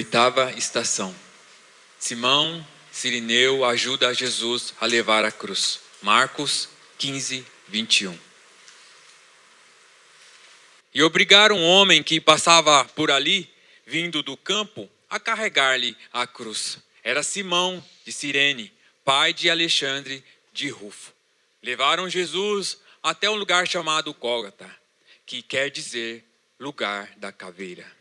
8ª estação. Simão Cirineu ajuda Jesus a levar a cruz. Marcos 15, 21. E obrigaram um homem que passava por ali, vindo do campo, a carregar-lhe a cruz. Era Simão de Cirene, pai de Alexandre de Rufo. Levaram Jesus até um lugar chamado Gólgota, que quer dizer lugar da caveira.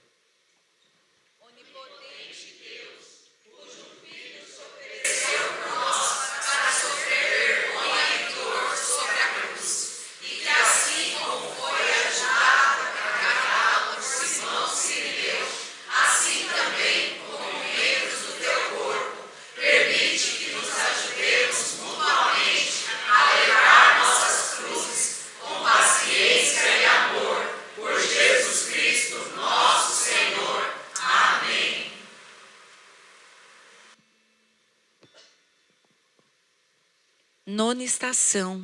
Nona estação.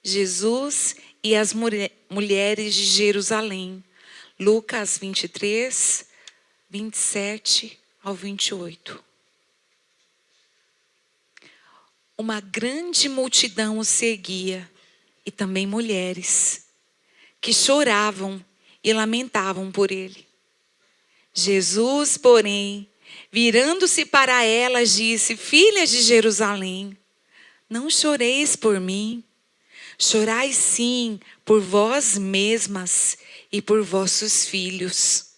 Jesus e as mulheres de Jerusalém. Lucas 23, 27 ao 28. Uma grande multidão o seguia, e também mulheres, que choravam e lamentavam por ele. Jesus, porém, virando-se para elas, disse: Filhas de Jerusalém, não choreis por mim, chorai sim por vós mesmas e por vossos filhos.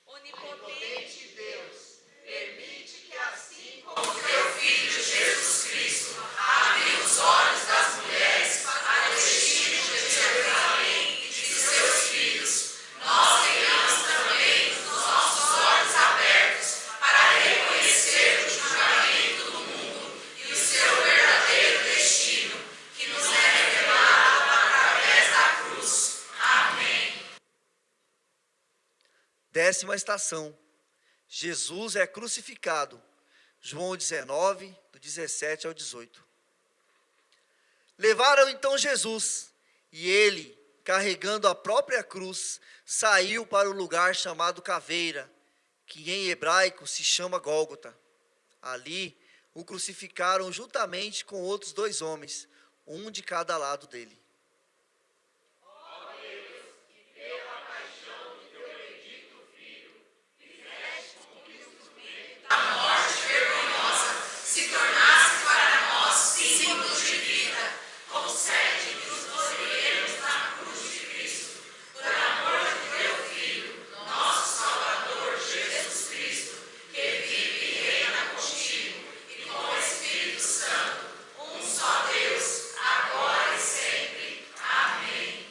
Onipotente Deus, permite que assim como teu Filho Jesus Cristo abriu os olhos das mulheres para o destino de Jerusalém e de seus filhos, nós tenhamos também os nossos olhos abertos para reconhecer o julgamento do mundo e o seu verdadeiro destino, que nos é revelado através da cruz. Amém. 10ª estação. Jesus é crucificado. João 19, do 17 ao 18. Levaram então Jesus, e ele, carregando a própria cruz, saiu para o lugar chamado Caveira, que em hebraico se chama Gólgota. Ali o crucificaram juntamente com outros 2 homens, um de cada lado dele. Se tornasse para nós símbolos de vida, concede que os glorifiquemos na cruz de Cristo, por amor de teu Filho, nosso Salvador Jesus Cristo, que vive e reina contigo e com o Espírito Santo, um só Deus, agora e sempre. Amém.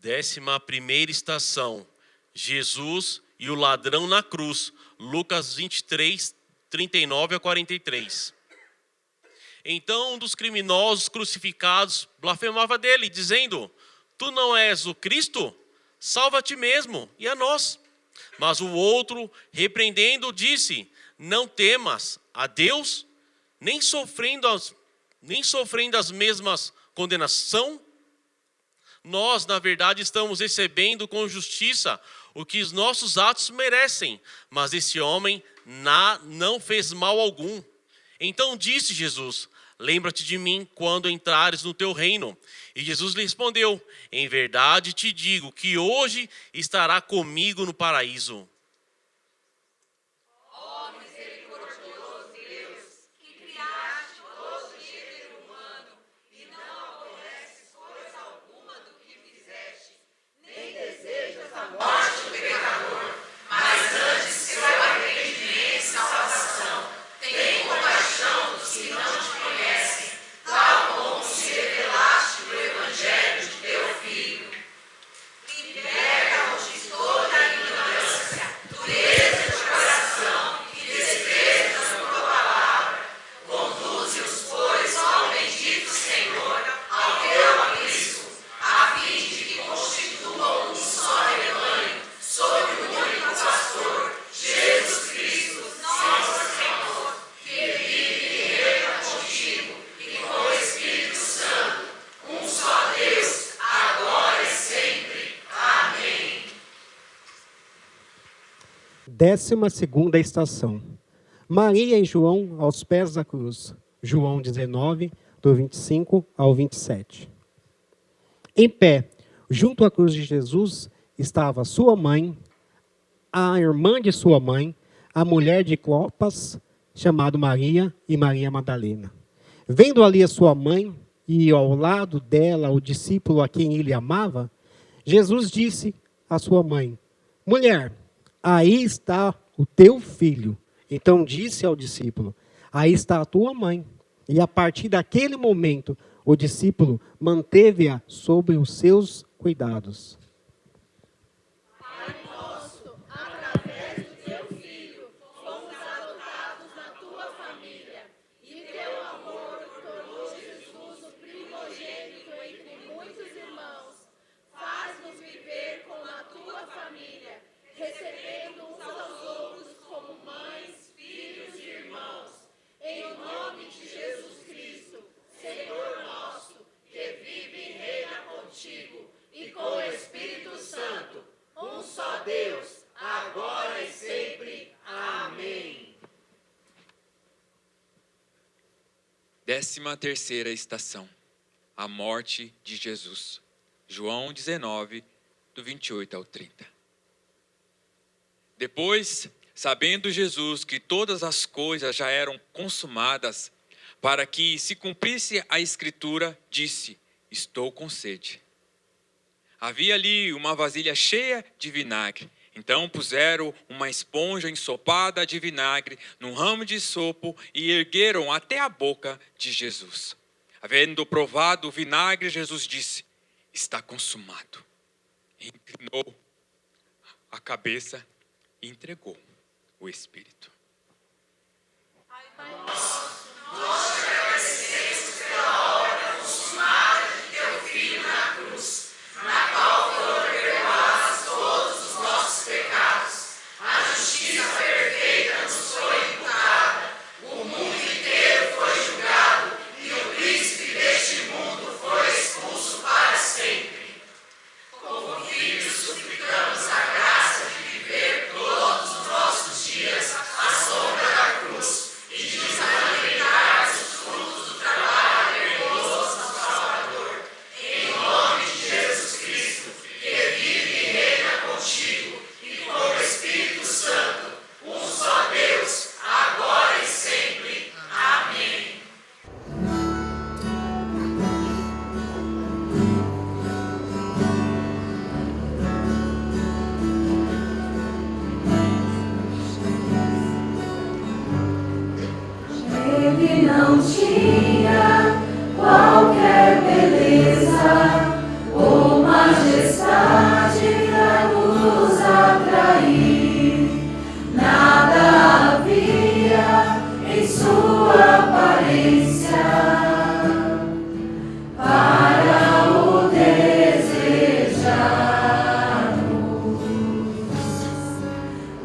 11ª estação. Jesus e o ladrão na cruz. Lucas 23, 39 a 43. Então um dos criminosos crucificados blasfemava dele, dizendo: Tu não és o Cristo? Salva a ti mesmo e a nós. Mas o outro, repreendendo, disse: Não temas a Deus, nem sofrendo as mesmas condenação. Nós, na verdade, estamos recebendo com justiça o que os nossos atos merecem, mas esse homem não fez mal algum. Então disse Jesus: Lembra-te de mim quando entrares no teu reino. E Jesus lhe respondeu: Em verdade te digo que hoje estará comigo no paraíso. Liberta-os de toda a ignorância 12ª estação. Maria e João aos pés da cruz. João 19, do 25 ao 27. Em pé, junto à cruz de Jesus, estava sua mãe, a irmã de sua mãe, a mulher de Clopas, chamada Maria, e Maria Madalena. Vendo ali a sua mãe e ao lado dela o discípulo a quem ele amava, Jesus disse à sua mãe: mulher, aí está o teu filho. Então disse ao discípulo: aí está a tua mãe. E a partir daquele momento, o discípulo manteve-a sob os seus cuidados. Pai nosso, através do teu Filho, fomos adotados na tua família. E teu amor tornou Jesus o primogênito entre muitos irmãos. Faz-nos viver como a tua família, recebendo uns aos outros como mães, filhos e irmãos. Em nome de Jesus Cristo, Senhor nosso, que vive e reina contigo e com o Espírito Santo, um só Deus, agora e sempre. Amém. 13ª estação. A morte de Jesus. João 19, do 28 ao 30. Depois, sabendo Jesus que todas as coisas já eram consumadas, para que se cumprisse a Escritura, disse: estou com sede. Havia ali uma vasilha cheia de vinagre. Então puseram uma esponja ensopada de vinagre num ramo de sopo e ergueram até a boca de Jesus. Havendo provado o vinagre, Jesus disse: está consumado. Inclinou a cabeça e entregou o Espírito. Nós te agradecemos pela obra consumada de teu Filho na cruz, na qual foram perdoados todos os nossos pecados. A justiça perfeita nos foi imputada, o mundo inteiro foi julgado e o príncipe deste mundo foi expulso para sempre. Como filhos, suplicamos a graça de viver todos os nossos dias à sombra da cruz e de experimentar os frutos do trabalho perdoso do Salvador. Em nome de Jesus Cristo, que vive e reina contigo e com o Espírito Santo, um só Deus, agora e sempre. Amém. Ele não tinha qualquer beleza ou majestade pra nos atrair. Nada havia em sua aparência para o desejarmos,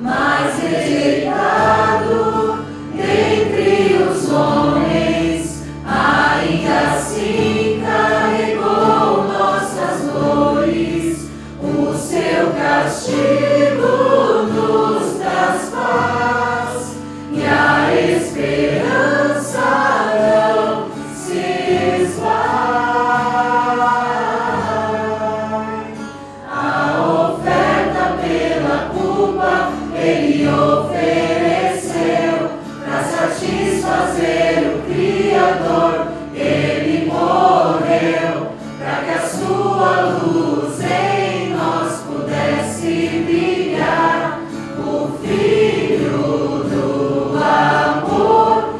mas rejeitado dentre os homens, ainda assim carregou nossas dores. O seu castigo nos traz paz e a esperança não se esvai. A oferta pela culpa ele ofereceu para satisfazer o Criador. Ele morreu para que a sua luz em nós pudesse brilhar. O Filho do amor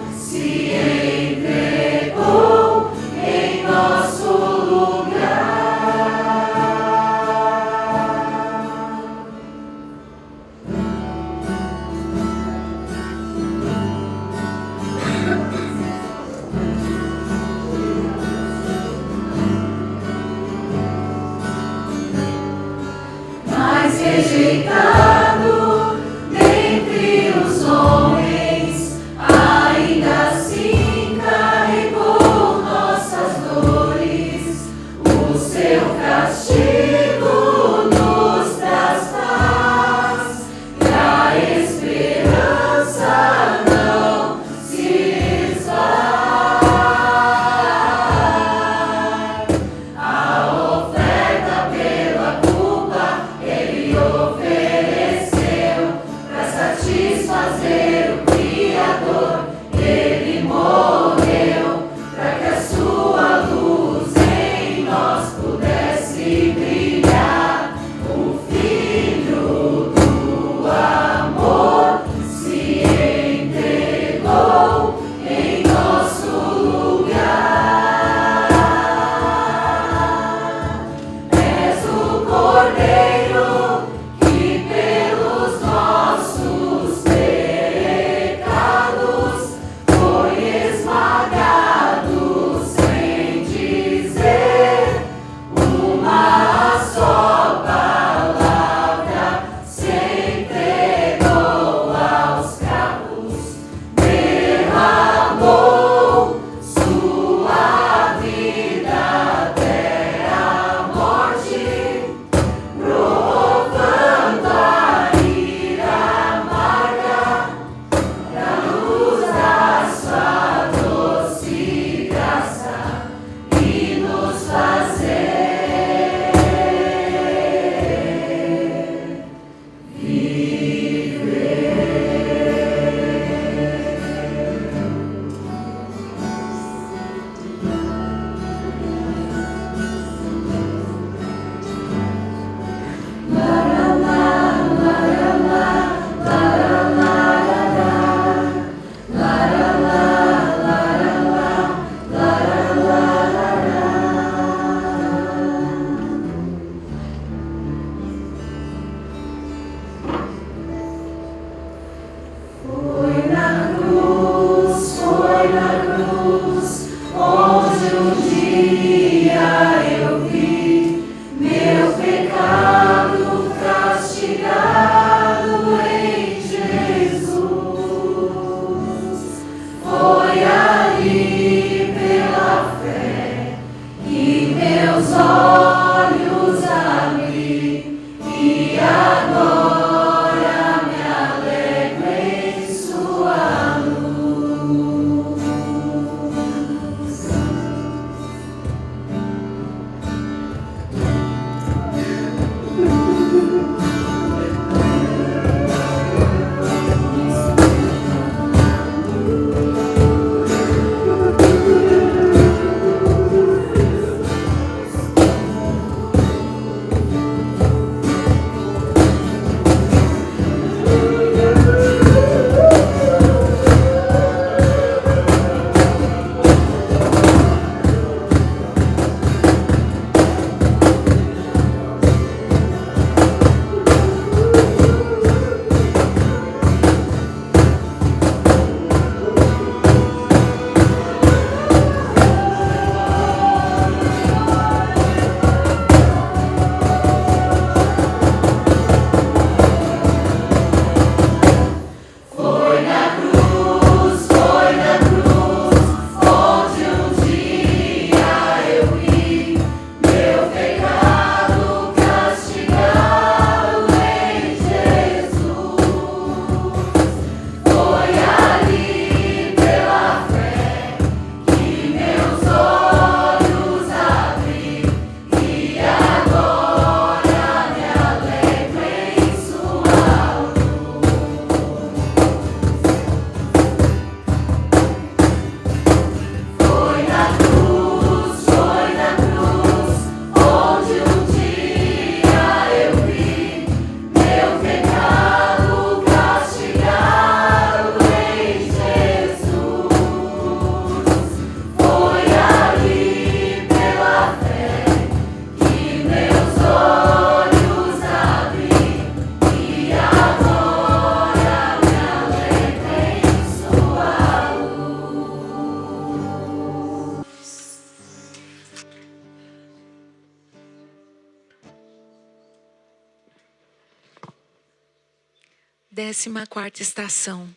14ª estação.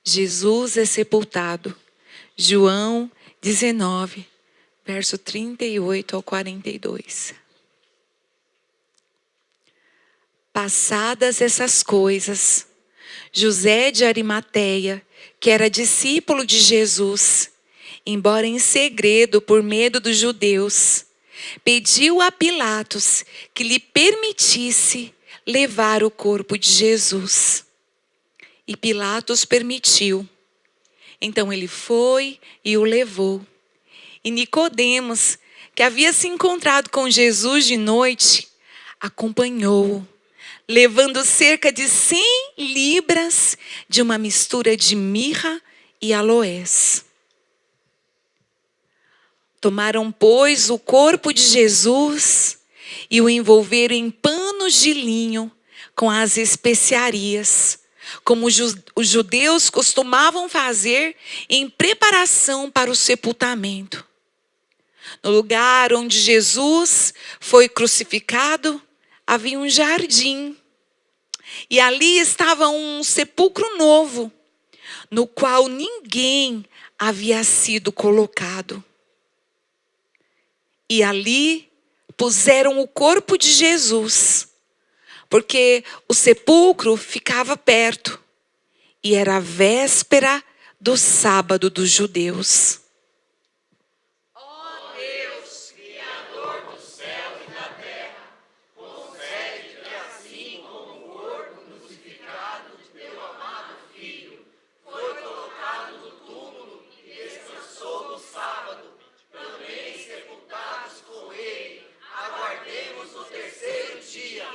Jesus é sepultado. João 19, verso 38 ao 42. Passadas essas coisas, José de Arimateia, que era discípulo de Jesus, embora em segredo por medo dos judeus, pediu a Pilatos que lhe permitisse levar o corpo de Jesus. E Pilatos permitiu. Então ele foi e o levou. E Nicodemos, que havia se encontrado com Jesus de noite, acompanhou-o, levando cerca de 100 libras de uma mistura de mirra e aloés. Tomaram, pois, o corpo de Jesus e o envolveram em panos de linho com as especiarias, como os judeus costumavam fazer em preparação para o sepultamento. No lugar onde Jesus foi crucificado, havia um jardim. E ali estava um sepulcro novo, no qual ninguém havia sido colocado. E ali puseram o corpo de Jesus, porque o sepulcro ficava perto e era a véspera do sábado dos judeus. Ó Deus, Criador do céu e da terra, concede que assim como o corpo crucificado de teu amado Filho foi colocado no túmulo e descansou no sábado, também sepultados com ele, aguardemos o terceiro dia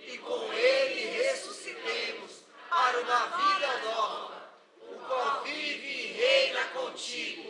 e com ele ressuscitemos para uma vida nova, o qual vive e reina contigo